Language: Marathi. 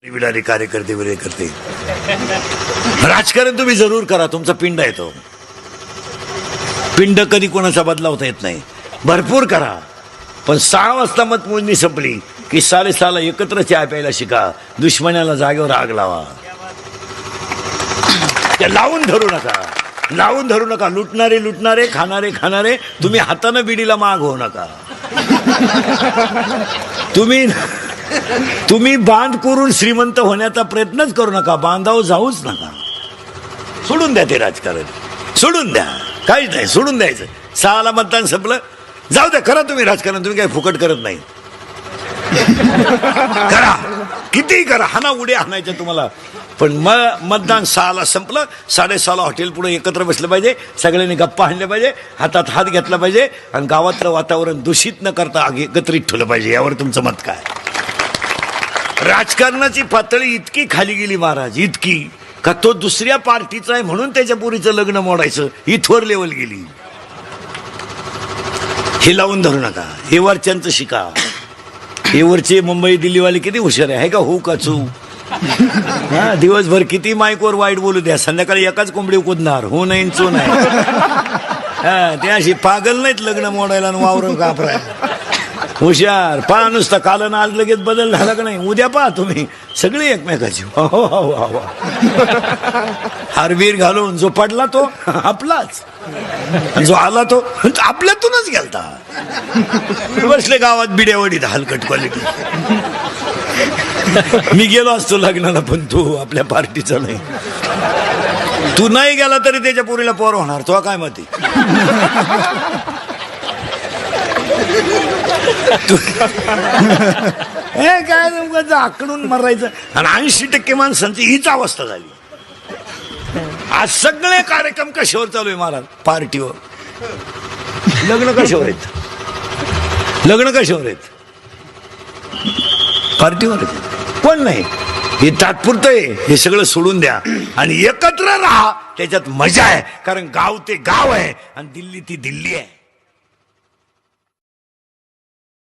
विलारी कार्यकर्ते वगैरे करते राजकारण तुम्ही जरूर करा, तुमचा पिंड आहे तो. पिंड कधी कोणाचा बदलावता येत नाही. भरपूर करा, पण 6 वाजता मतमोजणी संपली की 6:30 एकत्र चहा प्यायला शिका. दुश्मनाला जागेवर आग लावा. लावून धरू नका, लावून धरू नका. लुटणारे लुटणारे, खाणारे खाणारे. तुम्ही हाताने बिडीला माग होऊ नका. तुम्ही बांध करून श्रीमंत होण्याचा प्रयत्नच करू नका. बांधावर जाऊच नका. सोडून द्या ते राजकारण, सोडून द्या. काहीच नाही, सोडून द्यायचं. 6ला मतदान संपलं, जाऊ द्या. करा तुम्ही राजकारण, तुम्ही काही फुकट करत नाही. करा, कितीही करा. हाना उड्या हाणायच्या तुम्हाला, पण मतदान 6ला संपलं. 6:30 हॉटेल पुढे एकत्र बसलं पाहिजे. सगळ्यांनी गप्पा हाणल्या पाहिजे, हातात हात घेतला पाहिजे, आणि गावातलं वातावरण दूषित न करता एकत्रित ठेवलं पाहिजे. यावर तुमचं मत काय? राजकारणाची पातळी इतकी खाली गेली महाराज, इतकी का तो दुसऱ्या पार्टीचा आहे म्हणून त्याच्या पोरीचं लग्न मोडायचं इथवर लेवल गेली. हे लावून धरू नका. हे वरच्यांचं शिका. हे वरचे मुंबई दिल्लीवाले किती हुशार आहे का? हो का चू? हा, दिवसभर किती माईकवर वाईट बोलू द्या, संध्याकाळी एकाच कोंबडी कुदणार. हो नाही चो नाही. हा, ते अशी पागल नाहीत लग्न मोडायला आणि वावर कापराय. हुशार. पहा नुसतं काल ना आज लगेच बदल झाला का नाही. उद्या पहा तुम्ही सगळे एकमेकाची. हारवीर घालून जो पडला तो आपलाच, जो आला तो आपल्यातूनच गेलता. बसले गावात बिड्यावडीत हलकट क्वालिटी. मी गेलो असतो लग्नाला, पण तू आपल्या पार्टीचा नाही. तू नाही गेला तरी त्याच्या पोरीला पोर होणार. तो काय मती? हे काय नेमकं आकडून मरायचं. आणि 80% माणसांची हीच अवस्था झाली. आज सगळे कार्यक्रम कशावर चालू आहे महाराज? पार्टीवर. लग्न कशावर आहेत? लग्न कशावर आहेत? पार्टीवर. कोण नाही. हे तात्पुरतं आहे. हे सगळं सोडून द्या आणि एकत्र राहा. त्याच्यात मजा आहे. कारण गाव ते गाव आहे आणि दिल्ली ती दिल्ली आहे.